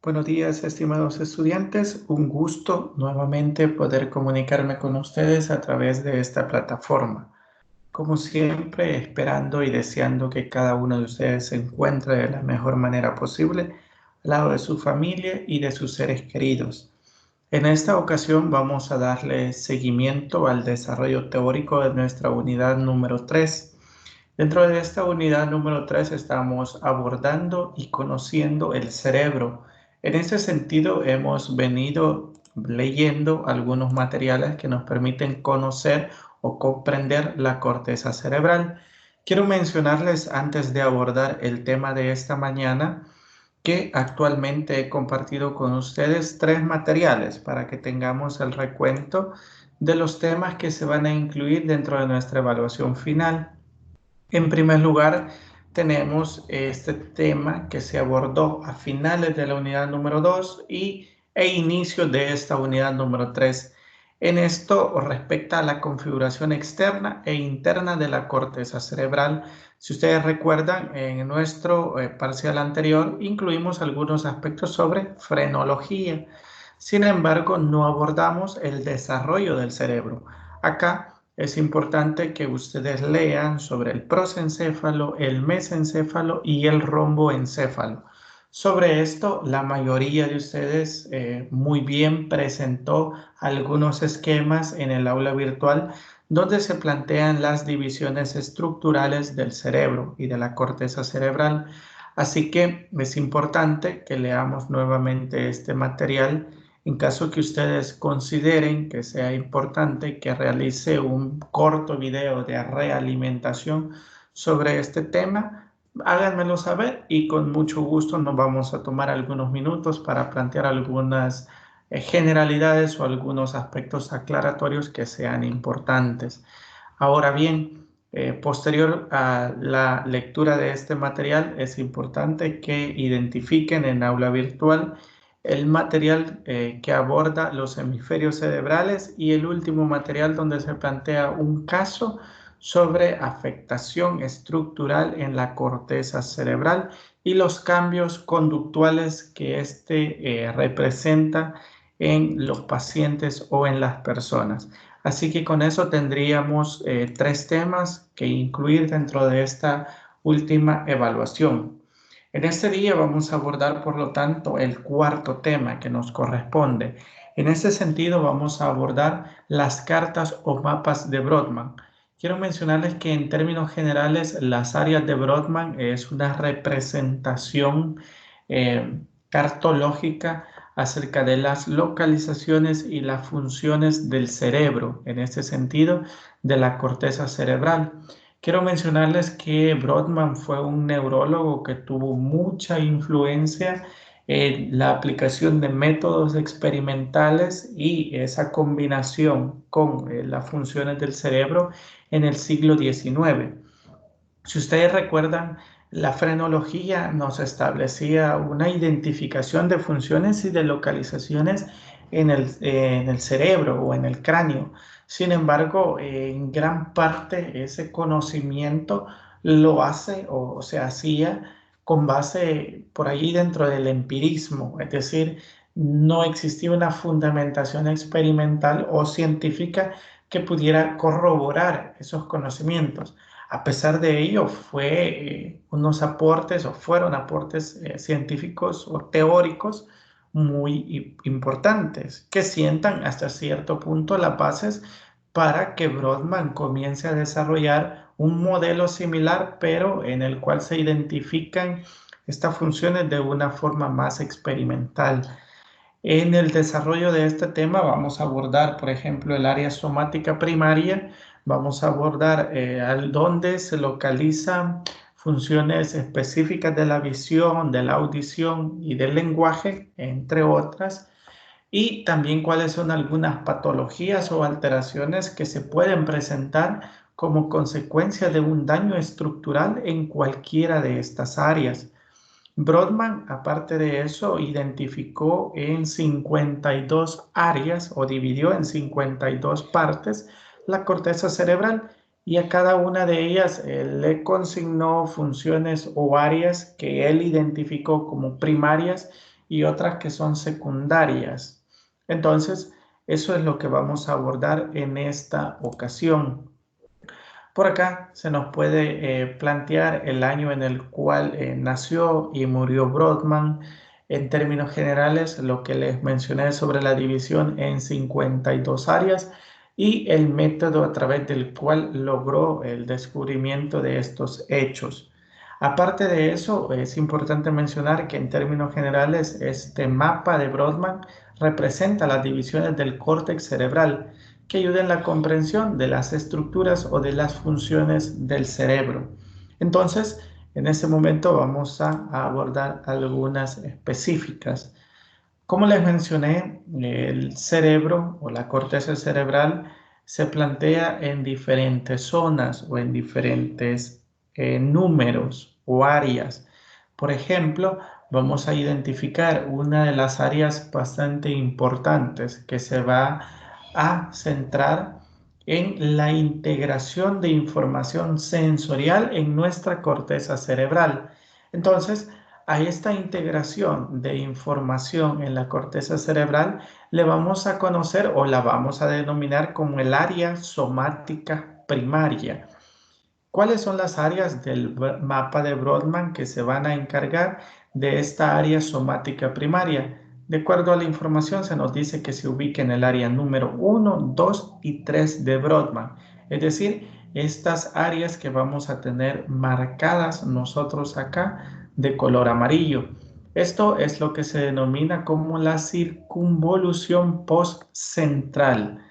Buenos días, estimados estudiantes. Un gusto nuevamente poder comunicarme con ustedes a través de esta plataforma. Como siempre, esperando y deseando que cada uno de ustedes se encuentre de la mejor manera posible al lado de su familia y de sus seres queridos. En esta ocasión vamos a darle seguimiento al desarrollo teórico de nuestra unidad número 3. Dentro de esta unidad número 3 estamos abordando y conociendo el cerebro. En este sentido, hemos venido leyendo algunos materiales que nos permiten conocer o comprender la corteza cerebral. Quiero mencionarles antes de abordar el tema de esta mañana que actualmente he compartido con ustedes tres materiales para que tengamos el recuento de los temas que se van a incluir dentro de nuestra evaluación final. En primer lugar, tenemos este tema que se abordó a finales de la unidad número 2 e inicio de esta unidad número 3. En esto respecta a la configuración externa e interna de la corteza cerebral. Si ustedes recuerdan, en nuestro parcial anterior incluimos algunos aspectos sobre frenología. Sin embargo, no abordamos el desarrollo del cerebro. Acá es importante que ustedes lean sobre el prosencéfalo, el mesencéfalo y el romboencéfalo. Sobre esto, la mayoría de ustedes muy bien presentó algunos esquemas en el aula virtual donde se plantean las divisiones estructurales del cerebro y de la corteza cerebral. Así que es importante que leamos nuevamente este material en caso que ustedes consideren que sea importante que realice un corto video de realimentación sobre este tema, háganmelo saber y con mucho gusto nos vamos a tomar algunos minutos para plantear algunas generalidades o algunos aspectos aclaratorios que sean importantes. Ahora bien, posterior a la lectura de este material, es importante que identifiquen en aula virtual el material que aborda los hemisferios cerebrales y el último material donde se plantea un caso sobre afectación estructural en la corteza cerebral y los cambios conductuales que este representa en los pacientes o en las personas. Así que con eso tendríamos tres temas que incluir dentro de esta última evaluación. En este día vamos a abordar, por lo tanto, el cuarto tema que nos corresponde. En este sentido, vamos a abordar las cartas o mapas de Brodmann. Quiero mencionarles que en términos generales, las áreas de Brodmann es una representación cartológica acerca de las localizaciones y las funciones del cerebro, en este sentido, de la corteza cerebral. Quiero mencionarles que Brodmann fue un neurólogo que tuvo mucha influencia en la aplicación de métodos experimentales y esa combinación con las funciones del cerebro en el siglo XIX. Si ustedes recuerdan, la frenología nos establecía una identificación de funciones y de localizaciones en el cerebro o en el cráneo. Sin embargo, en gran parte ese conocimiento lo hace o se hacía con base por allí dentro del empirismo, es decir, no existía una fundamentación experimental o científica que pudiera corroborar esos conocimientos. A pesar de ello, unos aportes o fueron aportes científicos o teóricos muy importantes que sientan hasta cierto punto las bases para que Brodmann comience a desarrollar un modelo similar, pero en el cual se identifican estas funciones de una forma más experimental. En el desarrollo de este tema vamos a abordar, por ejemplo, el área somática primaria, vamos a abordar dónde se localizan funciones específicas de la visión, de la audición y del lenguaje, entre otras, y también cuáles son algunas patologías o alteraciones que se pueden presentar como consecuencia de un daño estructural en cualquiera de estas áreas. Brodmann, aparte de eso, identificó en 52 áreas o dividió en 52 partes la corteza cerebral y a cada una de ellas le consignó funciones o áreas que él identificó como primarias y otras que son secundarias. Entonces, eso es lo que vamos a abordar en esta ocasión. Por acá se nos puede plantear el año en el cual nació y murió Brodmann. En términos generales, lo que les mencioné sobre la división en 52 áreas y el método a través del cual logró el descubrimiento de estos hechos. Aparte de eso, es importante mencionar que en términos generales, este mapa de Brodmann representa las divisiones del córtex cerebral que ayuden en la comprensión de las estructuras o de las funciones del cerebro. Entonces, en este momento vamos a abordar algunas específicas. Como les mencioné, el cerebro o la corteza cerebral se plantea en diferentes zonas o en diferentes números o áreas. Por ejemplo, vamos a identificar una de las áreas bastante importantes que se va a centrar en la integración de información sensorial en nuestra corteza cerebral. Entonces, a esta integración de información en la corteza cerebral le vamos a conocer o la vamos a denominar como el área somática primaria. ¿Cuáles son las áreas del mapa de Brodmann que se van a encargar de esta área somática primaria? De acuerdo a la información, se nos dice que se ubica en el área número 1, 2 y 3 de Brodmann. Es decir, estas áreas que vamos a tener marcadas nosotros acá de color amarillo. Esto es lo que se denomina como la circunvolución postcentral.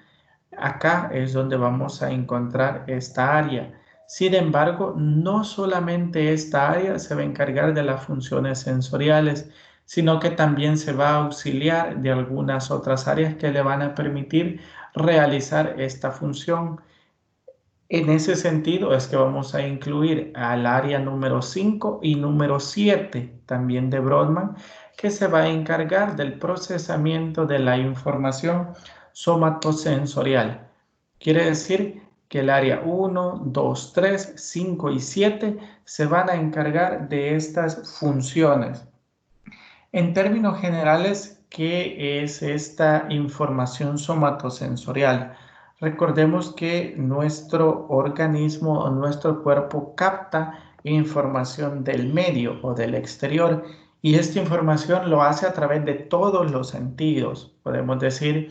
Acá es donde vamos a encontrar esta área. Sin embargo, no solamente esta área se va a encargar de las funciones sensoriales, sino que también se va a auxiliar de algunas otras áreas que le van a permitir realizar esta función. En ese sentido es que vamos a incluir al área número 5 y número 7 también de Brodmann, que se va a encargar del procesamiento de la información somatosensorial. Quiere decir que el área 1, 2, 3, 5 y 7 se van a encargar de estas funciones. En términos generales, ¿qué es esta información somatosensorial? Recordemos que nuestro organismo o nuestro cuerpo capta información del medio o del exterior y esta información lo hace a través de todos los sentidos. Podemos decir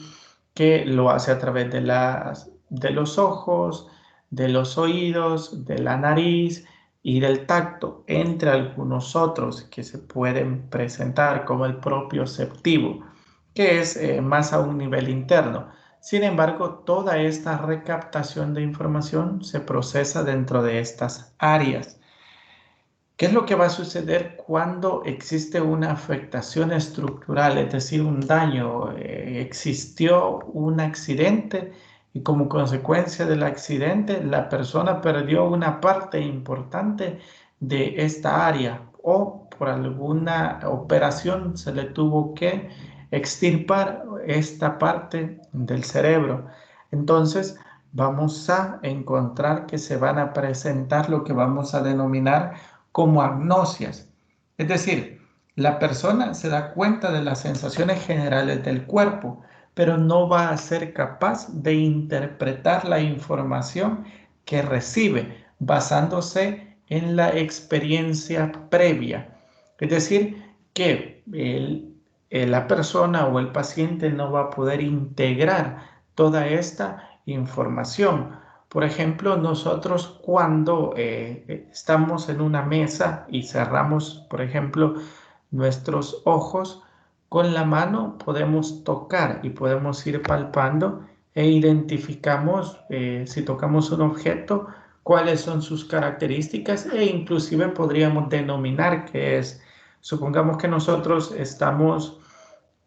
que lo hace a través de los ojos, de los oídos, de la nariz y del tacto, entre algunos otros que se pueden presentar como el propioceptivo, que es más a un nivel interno. Sin embargo, toda esta recaptación de información se procesa dentro de estas áreas. ¿Qué es lo que va a suceder cuando existe una afectación estructural, es decir, un daño? Existió un accidente y como consecuencia del accidente la persona perdió una parte importante de esta área o por alguna operación se le tuvo que extirpar esta parte del cerebro. Entonces vamos a encontrar que se van a presentar lo que vamos a denominar como agnosias. Es decir, la persona se da cuenta de las sensaciones generales del cuerpo, pero no va a ser capaz de interpretar la información que recibe basándose en la experiencia previa. Es decir, que la persona o el paciente no va a poder integrar toda esta información. Por ejemplo, nosotros cuando estamos en una mesa y cerramos, por ejemplo, nuestros ojos, con la mano podemos tocar y podemos ir palpando e identificamos si tocamos un objeto, cuáles son sus características e inclusive podríamos denominar qué es. Supongamos que nosotros estamos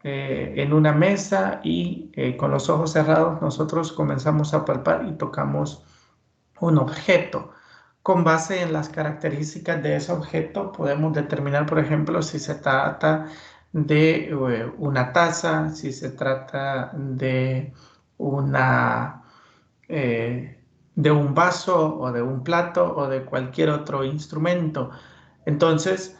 en una mesa y con los ojos cerrados nosotros comenzamos a palpar y tocamos un objeto. Con base en las características de ese objeto podemos determinar, por ejemplo, si se trata de una taza, si se trata una, de un vaso o de un plato o de cualquier otro instrumento. Entonces,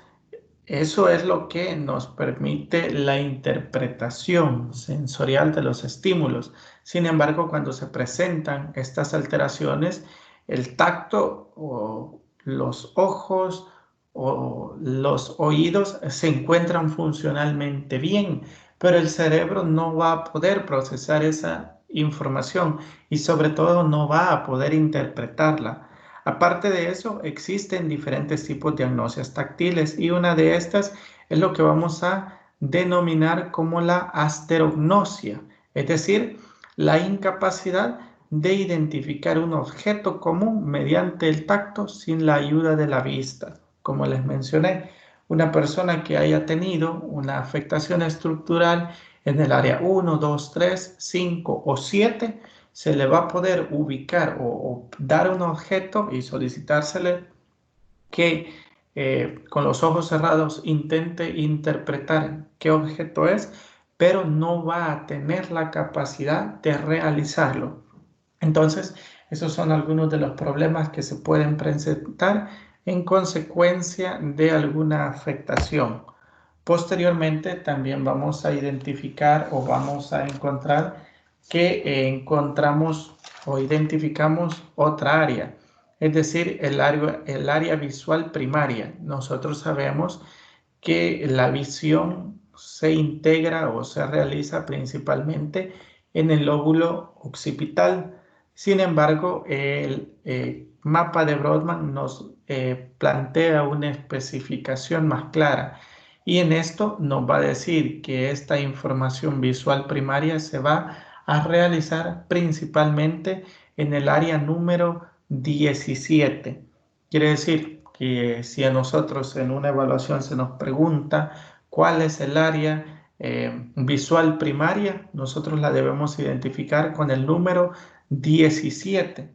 Eso es lo que nos permite la interpretación sensorial de los estímulos. Sin embargo, cuando se presentan estas alteraciones, el tacto o los ojos o los oídos se encuentran funcionalmente bien, pero el cerebro no va a poder procesar esa información y sobre todo no va a poder interpretarla. Aparte de eso, existen diferentes tipos de agnosias táctiles y una de estas es lo que vamos a denominar como la asterognosia, es decir, la incapacidad de identificar un objeto común mediante el tacto sin la ayuda de la vista. Como les mencioné, una persona que haya tenido una afectación estructural en el área 1, 2, 3, 5 o 7, se le va a poder ubicar o dar un objeto y solicitársele que con los ojos cerrados intente interpretar qué objeto es, pero no va a tener la capacidad de realizarlo. Entonces, esos son algunos de los problemas que se pueden presentar en consecuencia de alguna afectación. Posteriormente, también vamos a identificar o vamos a encontrar que encontramos o identificamos otra área, es decir, el área visual primaria. Nosotros sabemos que la visión se integra o se realiza principalmente en el lóbulo occipital. Sin embargo, el mapa de Brodmann nos plantea una especificación más clara y en esto nos va a decir que esta información visual primaria se va a realizar principalmente en el área número 17. Quiere decir que si a nosotros en una evaluación se nos pregunta cuál es el área visual primaria, nosotros la debemos identificar con el número 17.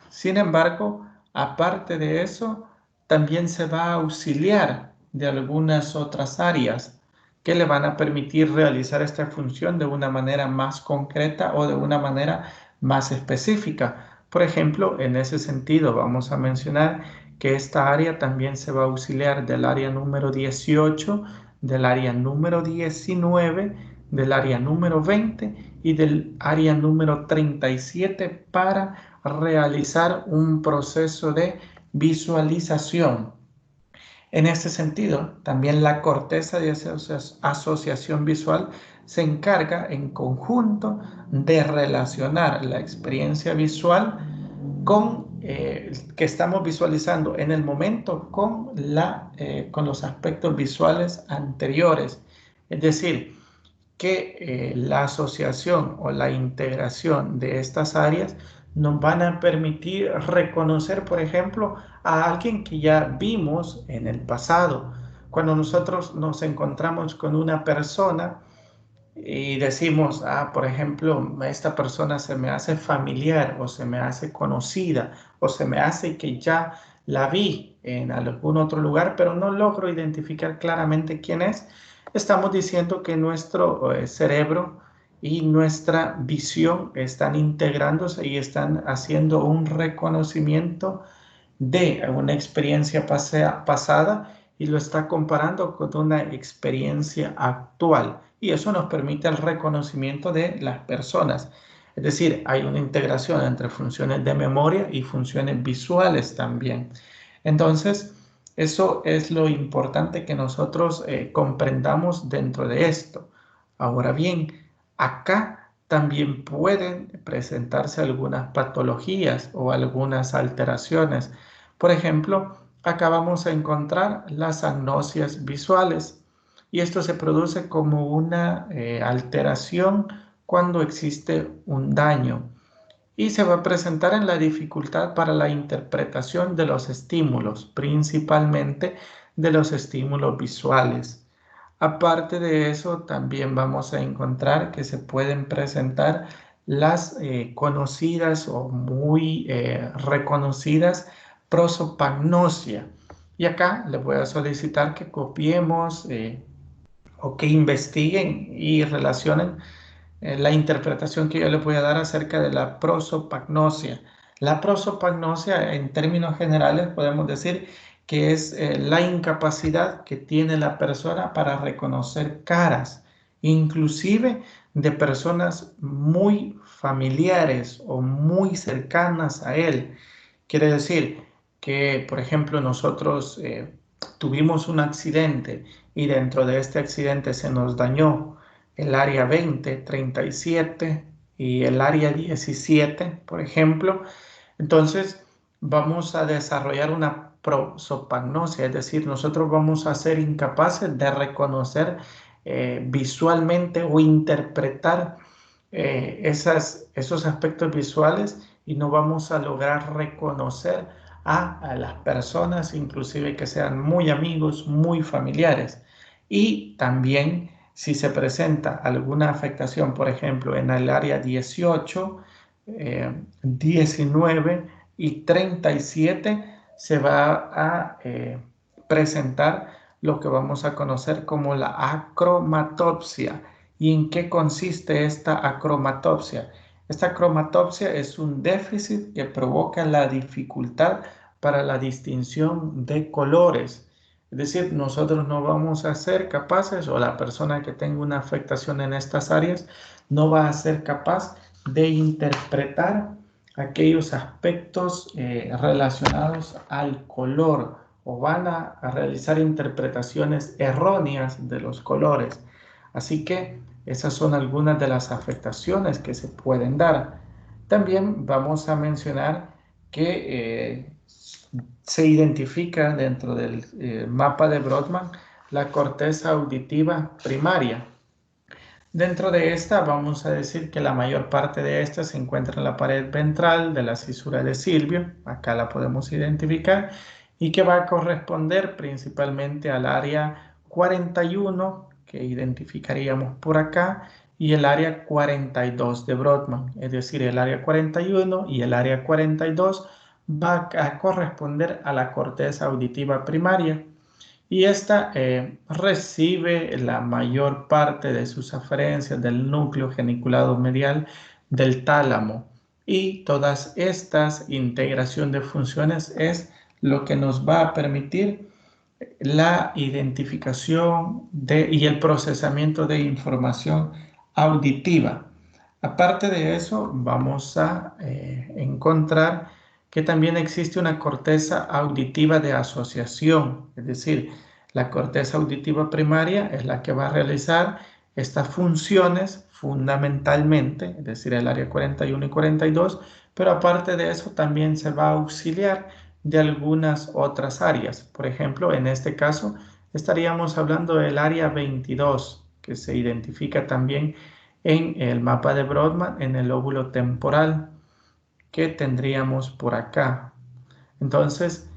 Sin embargo, aparte de eso, también se va a auxiliar de algunas otras áreas que le van a permitir realizar esta función de una manera más concreta o de una manera más específica. Por ejemplo, en ese sentido vamos a mencionar que esta área también se va a auxiliar del área número 18, del área número 19, del área número 20 y del área número 37 para realizar un proceso de visualización. En este sentido, también la corteza de asociación visual se encarga en conjunto de relacionar la experiencia visual con que estamos visualizando en el momento con los aspectos visuales anteriores. Es decir, que la asociación o la integración de estas áreas nos van a permitir reconocer, por ejemplo, a alguien que ya vimos en el pasado. Cuando nosotros nos encontramos con una persona y decimos, por ejemplo, esta persona se me hace familiar o se me hace conocida o se me hace que ya la vi en algún otro lugar, pero no logro identificar claramente quién es, estamos diciendo que nuestro cerebro y nuestra visión están integrándose y están haciendo un reconocimiento de una experiencia pasada y lo está comparando con una experiencia actual. Y eso nos permite el reconocimiento de las personas. Es decir, hay una integración entre funciones de memoria y funciones visuales también. Entonces, eso es lo importante que nosotros comprendamos dentro de esto. Ahora bien, acá también pueden presentarse algunas patologías o algunas alteraciones. Por ejemplo, acá vamos a encontrar las agnosias visuales y esto se produce como una alteración cuando existe un daño y se va a presentar en la dificultad para la interpretación de los estímulos, principalmente de los estímulos visuales. Aparte de eso, también vamos a encontrar que se pueden presentar las conocidas o muy reconocidas prosopagnosia. Y acá les voy a solicitar que copiemos o que investiguen y relacionen la interpretación que yo les voy a dar acerca de la prosopagnosia. La prosopagnosia, en términos generales, podemos decir que es la incapacidad que tiene la persona para reconocer caras, inclusive de personas muy familiares o muy cercanas a él. Quiere decir que, por ejemplo, nosotros tuvimos un accidente y dentro de este accidente se nos dañó el área 20, 37 y el área 17, por ejemplo. Entonces, vamos a desarrollar una prosopagnosia, es decir, nosotros vamos a ser incapaces de reconocer visualmente o interpretar esos aspectos visuales y no vamos a lograr reconocer a las personas, inclusive que sean muy amigos, muy familiares. Y también si se presenta alguna afectación, por ejemplo, en el área 18, 19 y 37, se va a presentar lo que vamos a conocer como la acromatopsia. ¿Y en qué consiste esta acromatopsia? Esta acromatopsia es un déficit que provoca la dificultad para la distinción de colores. Es decir, nosotros no vamos a ser capaces, o la persona que tenga una afectación en estas áreas, no va a ser capaz de interpretar aquellos aspectos relacionados al color o van a realizar interpretaciones erróneas de los colores. Así que esas son algunas de las afectaciones que se pueden dar. También vamos a mencionar que se identifica dentro del mapa de Brodmann la corteza auditiva primaria. Dentro de esta vamos a decir que la mayor parte de esta se encuentra en la pared ventral de la cisura de Silvio, acá la podemos identificar, y que va a corresponder principalmente al área 41, que identificaríamos por acá, y el área 42 de Brodmann, es decir, el área 41 y el área 42 va a corresponder a la corteza auditiva primaria y esta recibe la mayor parte de sus aferencias del núcleo geniculado medial del tálamo y todas estas integración de funciones es lo que nos va a permitir la identificación y el procesamiento de información auditiva. Aparte de eso, vamos a encontrar que también existe una corteza auditiva de asociación, es decir, la corteza auditiva primaria es la que va a realizar estas funciones fundamentalmente, es decir, el área 41 y 42, pero aparte de eso también se va a auxiliar de algunas otras áreas. Por ejemplo, en este caso estaríamos hablando del área 22, que se identifica también en el mapa de Brodmann en el lóbulo temporal que tendríamos por acá. Entonces,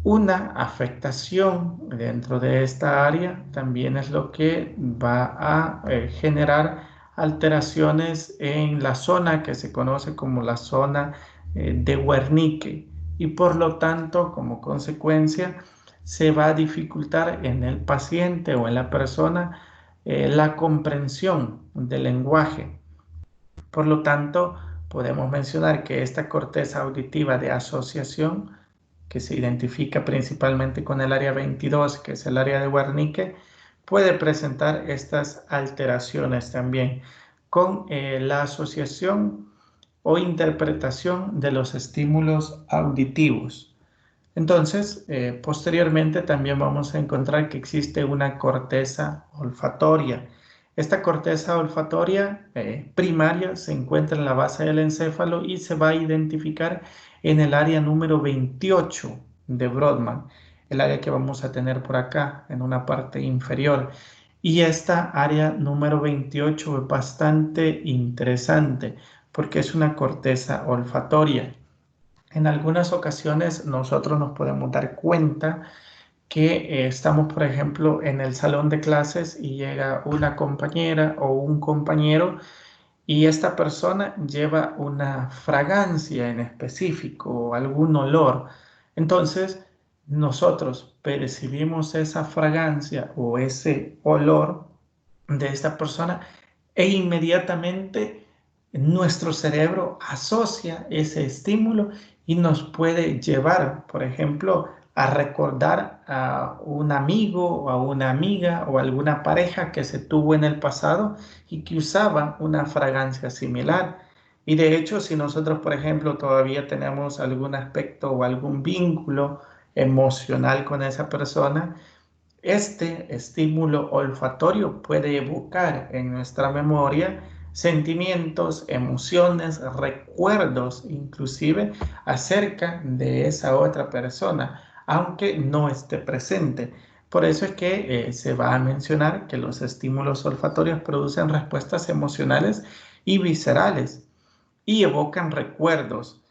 una afectación dentro de esta área también es lo que va a generar alteraciones en la zona que se conoce como la zona de Wernicke y por lo tanto, como consecuencia, se va a dificultar en el paciente o en la persona la comprensión del lenguaje. Por lo tanto, podemos mencionar que esta corteza auditiva de asociación, que se identifica principalmente con el área 22, que es el área de Wernicke, puede presentar estas alteraciones también con la asociación o interpretación de los estímulos auditivos. Entonces, posteriormente también vamos a encontrar que existe una corteza olfatoria. Esta corteza olfatoria primaria se encuentra en la base del encéfalo y se va a identificar en el área número 28 de Brodmann, el área que vamos a tener por acá en una parte inferior. Y esta área número 28 es bastante interesante porque es una corteza olfatoria. En algunas ocasiones nosotros nos podemos dar cuenta que estamos, por ejemplo, en el salón de clases y llega una compañera o un compañero y esta persona lleva una fragancia en específico o algún olor. Entonces, nosotros percibimos esa fragancia o ese olor de esta persona e inmediatamente nuestro cerebro asocia ese estímulo y nos puede llevar, por ejemplo, a recordar a un amigo o a una amiga o alguna pareja que se tuvo en el pasado y que usaba una fragancia similar. Y de hecho, si nosotros, por ejemplo, todavía tenemos algún aspecto o algún vínculo emocional con esa persona, este estímulo olfatorio puede evocar en nuestra memoria sentimientos, emociones, recuerdos, inclusive acerca de esa otra persona, aunque no esté presente. Por eso es que se va a mencionar que los estímulos olfatorios producen respuestas emocionales y viscerales y evocan recuerdos,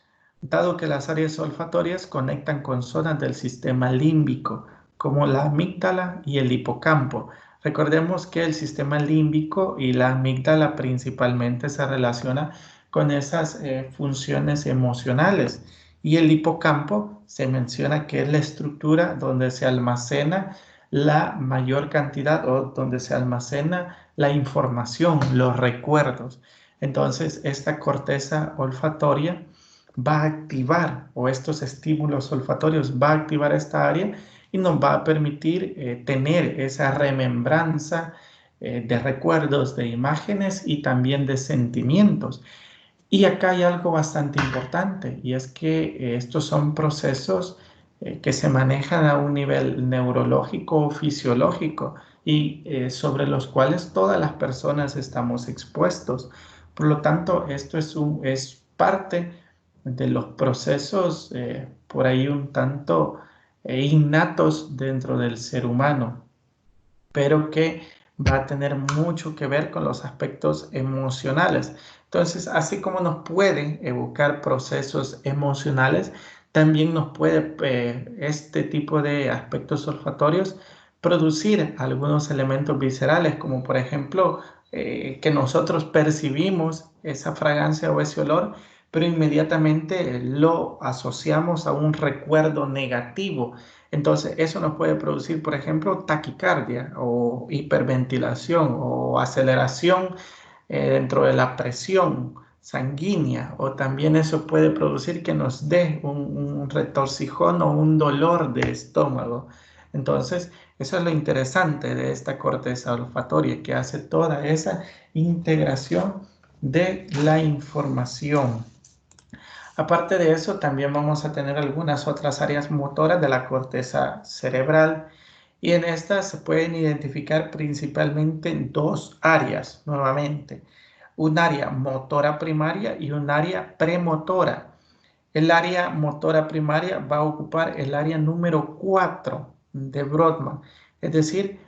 dado que las áreas olfatorias conectan con zonas del sistema límbico, como la amígdala y el hipocampo. Recordemos que el sistema límbico y la amígdala principalmente se relaciona con esas funciones emocionales, y el hipocampo se menciona que es la estructura donde se almacena la mayor cantidad o donde se almacena la información, los recuerdos. Entonces, esta corteza olfatoria va a activar, o estos estímulos olfatorios va a activar esta área y nos va a permitir tener esa remembranza de recuerdos, de imágenes y también de sentimientos. Y acá hay algo bastante importante, y es que estos son procesos que se manejan a un nivel neurológico o fisiológico, y sobre los cuales todas las personas estamos expuestos. Por lo tanto, esto es parte de los procesos por ahí un tanto innatos dentro del ser humano, pero que va a tener mucho que ver con los aspectos emocionales. Entonces, así como nos pueden evocar procesos emocionales, también nos puede este tipo de aspectos olfatorios producir algunos elementos viscerales, como por ejemplo que nosotros percibimos esa fragancia o ese olor, pero inmediatamente lo asociamos a un recuerdo negativo. Entonces, eso nos puede producir, por ejemplo, taquicardia o hiperventilación o aceleración dentro de la presión sanguínea, o también eso puede producir que nos dé un retorcijón o un dolor de estómago. Entonces, eso es lo interesante de esta corteza olfatoria, que hace toda esa integración de la información. Aparte de eso, también vamos a tener algunas otras áreas motoras de la corteza cerebral, y en estas se pueden identificar principalmente dos áreas nuevamente: un área motora primaria y un área premotora. El área motora primaria va a ocupar el área número 4 de Brodmann, es decir,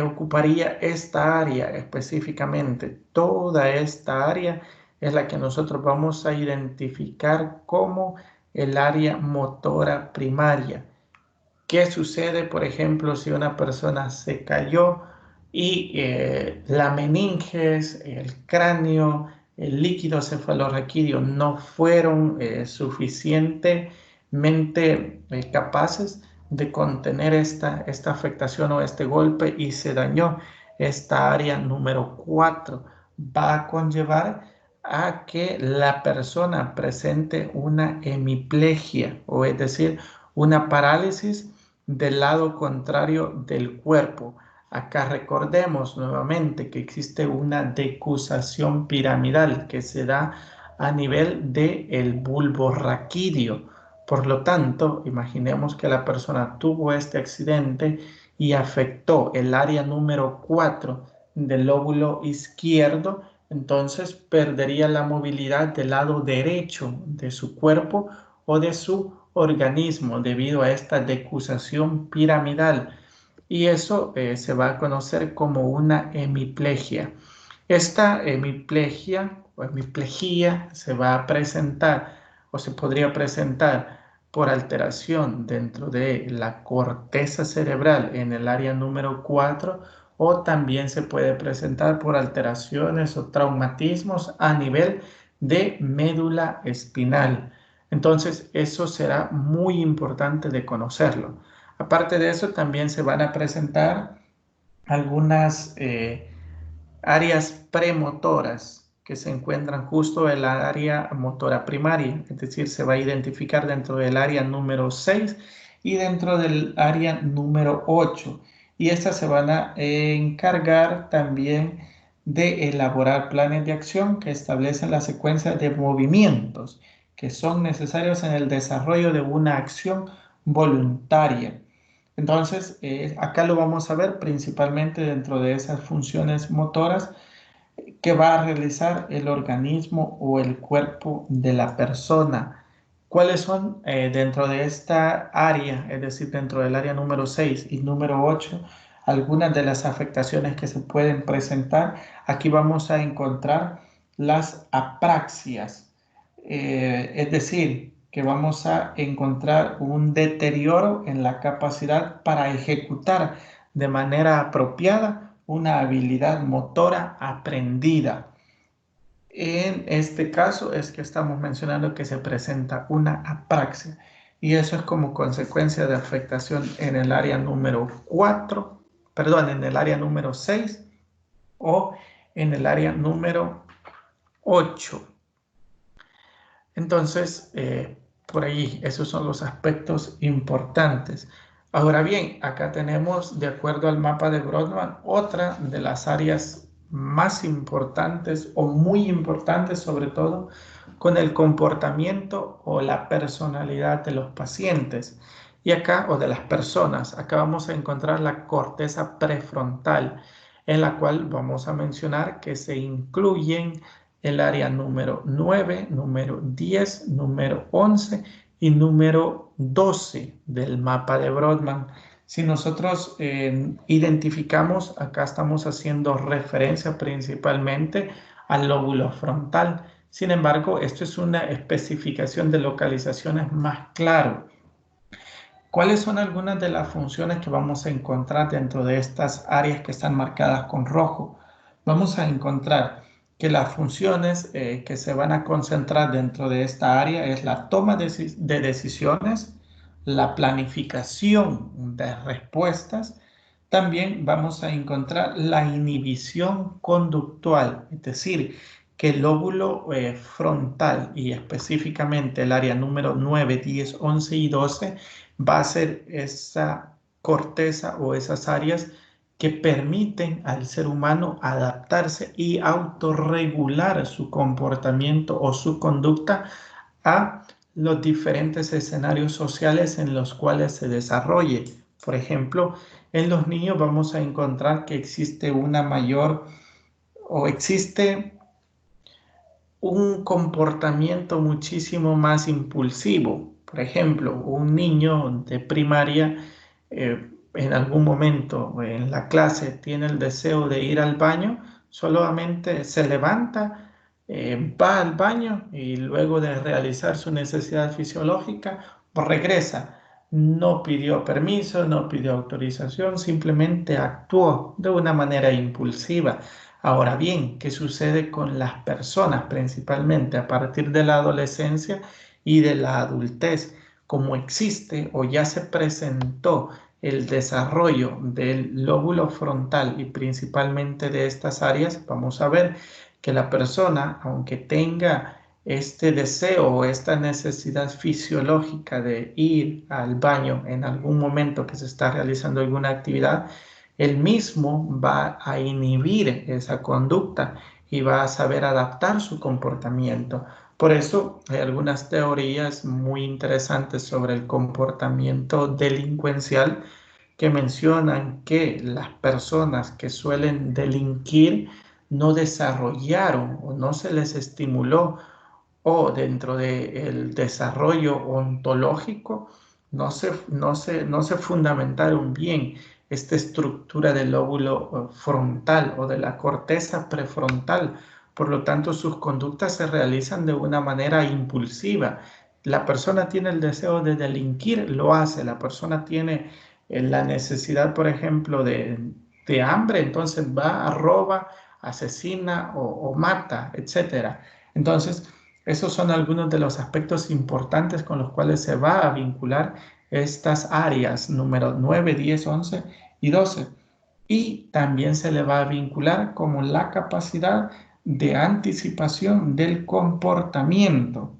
ocuparía esta área específicamente. Toda esta área es la que nosotros vamos a identificar como el área motora primaria. ¿Qué sucede, por ejemplo, si una persona se cayó y la meninges, el cráneo, el líquido cefalorraquídeo no fueron suficientemente capaces de contener esta afectación o este golpe, y se dañó esta área número 4? Va a conllevar a que la persona presente una hemiplegia, o es decir, una parálisis del lado contrario del cuerpo. Acá recordemos nuevamente que existe una decusación piramidal que se da a nivel del bulbo raquídeo. Por lo tanto, imaginemos que la persona tuvo este accidente y afectó el área número 4 del lóbulo izquierdo. Entonces perdería la movilidad del lado derecho de su cuerpo o de su organismo debido a esta decusación piramidal, y eso se va a conocer como una hemiplegia. Esta hemiplegia o hemiplejía se va a presentar, o se podría presentar, por alteración dentro de la corteza cerebral en el área número 4, o también se puede presentar por alteraciones o traumatismos a nivel de médula espinal. Entonces, eso será muy importante de conocerlo. Aparte de eso, también se van a presentar algunas áreas premotoras que se encuentran justo en la área motora primaria, es decir, se va a identificar dentro del área número 6 y dentro del área número 8. Y estas se van a encargar también de elaborar planes de acción que establecen la secuencia de movimientos que son necesarios en el desarrollo de una acción voluntaria. Entonces, acá lo vamos a ver principalmente dentro de esas funciones motoras que va a realizar el organismo o el cuerpo de la persona. ¿Cuáles son dentro de esta área, es decir, dentro del área número 6 y número 8, algunas de las afectaciones que se pueden presentar? Aquí vamos a encontrar las apraxias, es decir, que vamos a encontrar un deterioro en la capacidad para ejecutar de manera apropiada una habilidad motora aprendida. En este caso es que estamos mencionando que se presenta una apraxia y eso es como consecuencia de afectación en el área número 4, perdón, en el área número 6 o en el área número 8. Entonces, por ahí, esos son los aspectos importantes. Ahora bien, acá tenemos, de acuerdo al mapa de Brodmann, otra de las áreas más importantes o muy importantes, sobre todo con el comportamiento o la personalidad de los pacientes. Y acá, o de las personas, acá vamos a encontrar la corteza prefrontal, en la cual vamos a mencionar que se incluyen el área número 9, número 10, número 11 y número 12 del mapa de Brodmann. Si nosotros identificamos, acá estamos haciendo referencia principalmente al lóbulo frontal. Sin embargo, esto es una especificación de localizaciones más claro. ¿Cuáles son algunas de las funciones que vamos a encontrar dentro de estas áreas que están marcadas con rojo? Vamos a encontrar que las funciones que se van a concentrar dentro de esta área es la toma de decisiones, la planificación de respuestas. También vamos a encontrar la inhibición conductual, es decir, que el lóbulo frontal y específicamente el área número 9, 10, 11 y 12 va a ser esa corteza o esas áreas que permiten al ser humano adaptarse y autorregular su comportamiento o su conducta a los diferentes escenarios sociales en los cuales se desarrolle. Por ejemplo, en los niños vamos a encontrar que existe una mayor o existe un comportamiento muchísimo más impulsivo. Por ejemplo, un niño de primaria en algún momento en la clase tiene el deseo de ir al baño, solamente se levanta, va al baño y luego de realizar su necesidad fisiológica, pues regresa. No pidió permiso, no pidió autorización, simplemente actuó de una manera impulsiva. Ahora bien, ¿qué sucede con las personas principalmente a partir de la adolescencia y de la adultez? Como existe o ya se presentó el desarrollo del lóbulo frontal y principalmente de estas áreas, vamos a ver que la persona, aunque tenga este deseo o esta necesidad fisiológica de ir al baño en algún momento que se está realizando alguna actividad, él mismo va a inhibir esa conducta y va a saber adaptar su comportamiento. Por eso hay algunas teorías muy interesantes sobre el comportamiento delincuencial que mencionan que las personas que suelen delinquir no desarrollaron o no se les estimuló o dentro del desarrollo ontológico no se fundamentaron bien esta estructura del lóbulo frontal o de la corteza prefrontal. Por lo tanto, sus conductas se realizan de una manera impulsiva. La persona tiene el deseo de delinquir, lo hace. La persona tiene la necesidad, por ejemplo, de hambre, entonces va, roba, asesina o mata, etcétera. Entonces, esos son algunos de los aspectos importantes con los cuales se va a vincular estas áreas número 9, 10, 11 y 12. Y también se le va a vincular como la capacidad de anticipación del comportamiento.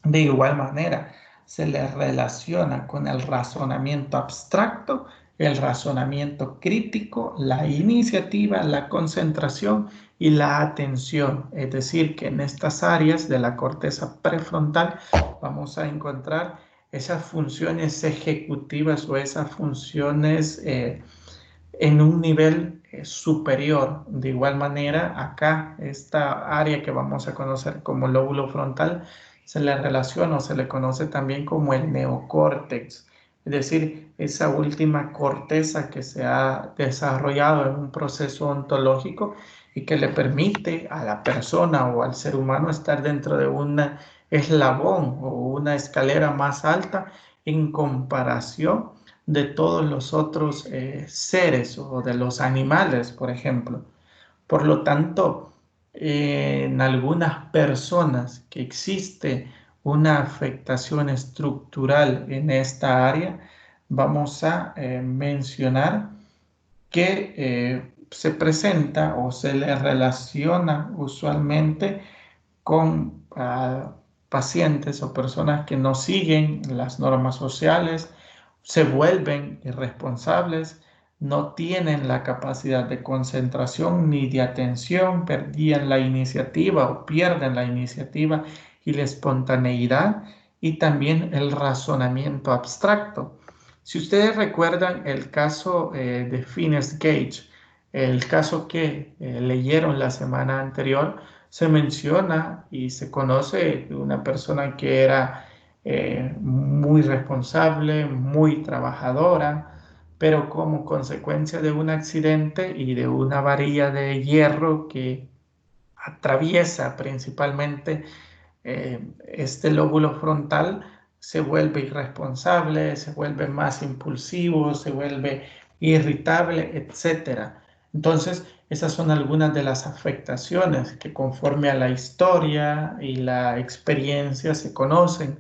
De igual manera, se le relaciona con el razonamiento abstracto, el razonamiento crítico, la iniciativa, la concentración y la atención. Es decir, que en estas áreas de la corteza prefrontal vamos a encontrar esas funciones ejecutivas o esas funciones en un nivel superior. De igual manera, acá, esta área que vamos a conocer como lóbulo frontal, se le relaciona o se le conoce también como el neocórtex, es decir, esa última corteza que se ha desarrollado en un proceso ontológico y que le permite a la persona o al ser humano estar dentro de un eslabón o una escalera más alta en comparación de todos los otros seres o de los animales, por ejemplo. Por lo tanto, en algunas personas que existe una afectación estructural en esta área, vamos a mencionar que se presenta o se le relaciona usualmente con pacientes o personas que no siguen las normas sociales, se vuelven irresponsables, no tienen la capacidad de concentración ni de atención, perdían la iniciativa o pierden la iniciativa y la espontaneidad y también el razonamiento abstracto. Si ustedes recuerdan el caso de Phineas Gage, el caso que leyeron la semana anterior, se menciona y se conoce de una persona que era muy responsable, muy trabajadora, pero como consecuencia de un accidente y de una varilla de hierro que atraviesa principalmente este lóbulo frontal, se vuelve irresponsable, se vuelve más impulsivo, se vuelve irritable, etcétera. Entonces, esas son algunas de las afectaciones que conforme a la historia y la experiencia se conocen.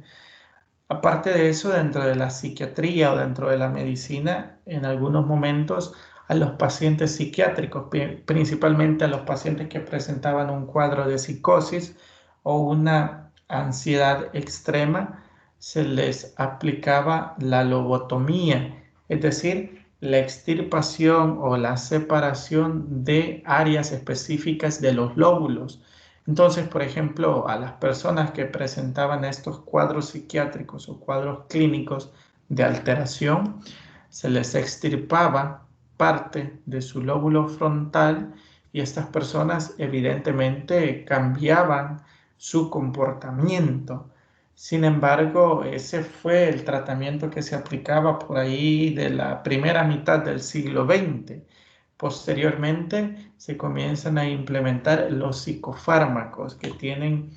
Aparte de eso, dentro de la psiquiatría o dentro de la medicina, en algunos momentos a los pacientes psiquiátricos, principalmente a los pacientes que presentaban un cuadro de psicosis o una ansiedad extrema, se les aplicaba la lobotomía, es decir, la extirpación o la separación de áreas específicas de los lóbulos. Entonces, por ejemplo, a las personas que presentaban estos cuadros psiquiátricos o cuadros clínicos de alteración, se les extirpaba parte de su lóbulo frontal y estas personas evidentemente cambiaban su comportamiento. Sin embargo, ese fue el tratamiento que se aplicaba por ahí de la primera mitad del siglo XX. Posteriormente se comienzan a implementar los psicofármacos que tienen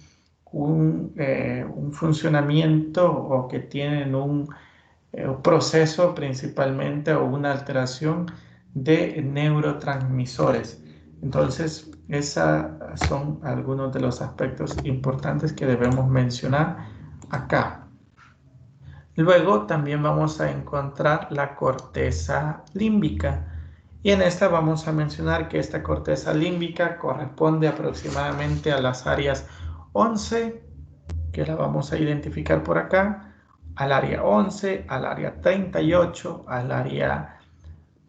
un funcionamiento o que tienen un proceso principalmente o una alteración de neurotransmisores. Entonces, esos son algunos de los aspectos importantes que debemos mencionar acá. Luego también vamos a encontrar la corteza límbica. Y en esta vamos a mencionar que esta corteza límbica corresponde aproximadamente a las áreas 11, que la vamos a identificar por acá, al área 11, al área 38, al área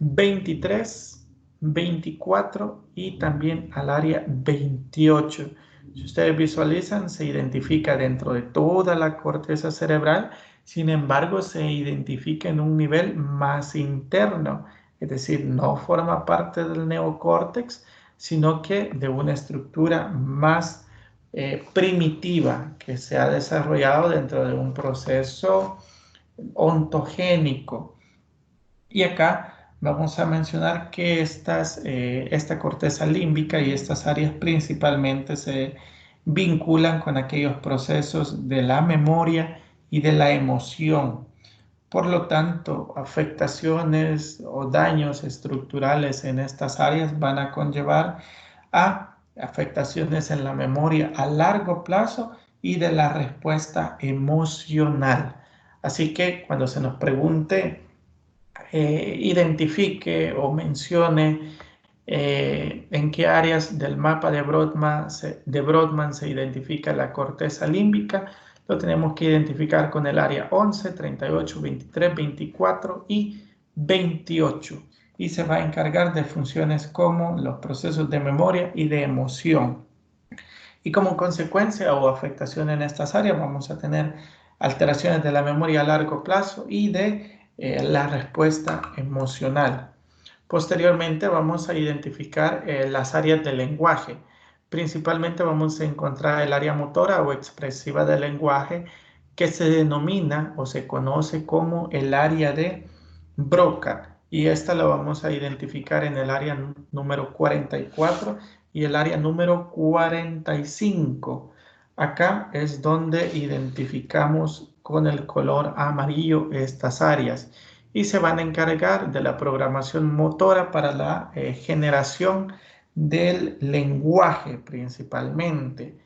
23, 24 y también al área 28. Si ustedes visualizan, se identifica dentro de toda la corteza cerebral, sin embargo, se identifica en un nivel más interno, es decir, no forma parte del neocórtex, sino que de una estructura más primitiva que se ha desarrollado dentro de un proceso ontogénico. Y acá vamos a mencionar que esta corteza límbica y estas áreas principalmente se vinculan con aquellos procesos de la memoria y de la emoción. Por lo tanto, afectaciones o daños estructurales en estas áreas van a conllevar a afectaciones en la memoria a largo plazo y de la respuesta emocional. Así que cuando se nos pregunte, identifique o mencione en qué áreas del mapa de Brodmann se identifica la corteza límbica, lo tenemos que identificar con el área 11, 38, 23, 24 y 28. Y se va a encargar de funciones como los procesos de memoria y de emoción. Y como consecuencia o afectación en estas áreas vamos a tener alteraciones de la memoria a largo plazo y de la respuesta emocional. Posteriormente vamos a identificar las áreas del lenguaje. Principalmente vamos a encontrar el área motora o expresiva del lenguaje, que se denomina o se conoce como el área de Broca, y esta la vamos a identificar en el área número 44 y el área número 45. Acá es donde identificamos con el color amarillo estas áreas y se van a encargar de la programación motora para la generación del lenguaje principalmente.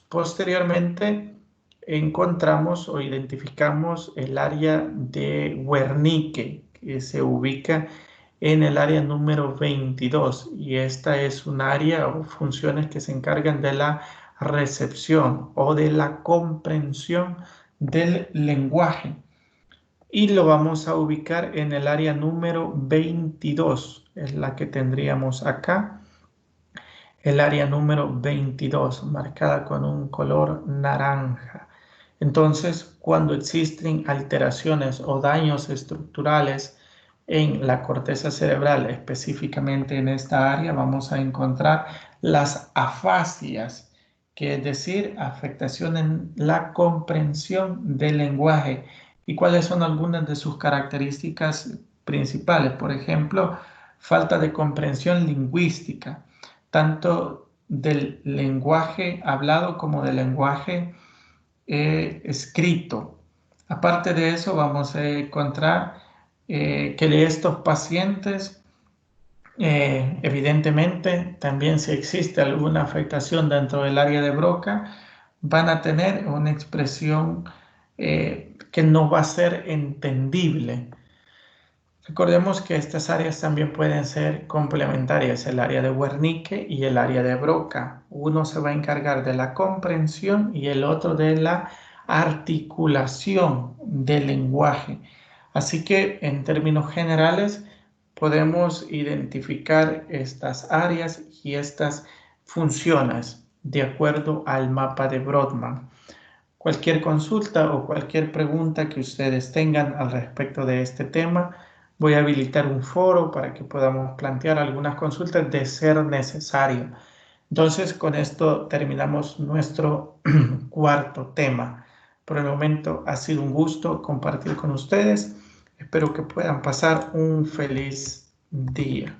Posteriormente encontramos o identificamos el área de Wernicke, que se ubica en el área número 22, y esta es un área o funciones que se encargan de la recepción o de la comprensión del lenguaje, y lo vamos a ubicar en el área número 22, es la que tendríamos acá, el área número 22, marcada con un color naranja. Entonces, cuando existen alteraciones o daños estructurales en la corteza cerebral, específicamente en esta área, vamos a encontrar las afasias, que es decir, afectación en la comprensión del lenguaje. ¿Y cuáles son algunas de sus características principales? Por ejemplo, falta de comprensión lingüística, tanto del lenguaje hablado como del lenguaje escrito. Aparte de eso, vamos a encontrar que de estos pacientes, evidentemente, también si existe alguna afectación dentro del área de Broca, van a tener una expresión que no va a ser entendible. Recordemos que estas áreas también pueden ser complementarias, el área de Wernicke y el área de Broca. Uno se va a encargar de la comprensión y el otro de la articulación del lenguaje. Así que en términos generales podemos identificar estas áreas y estas funciones de acuerdo al mapa de Brodmann. Cualquier consulta o cualquier pregunta que ustedes tengan al respecto de este tema, voy a habilitar un foro para que podamos plantear algunas consultas de ser necesario. Entonces, con esto terminamos nuestro cuarto tema. Por el momento ha sido un gusto compartir con ustedes. Espero que puedan pasar un feliz día.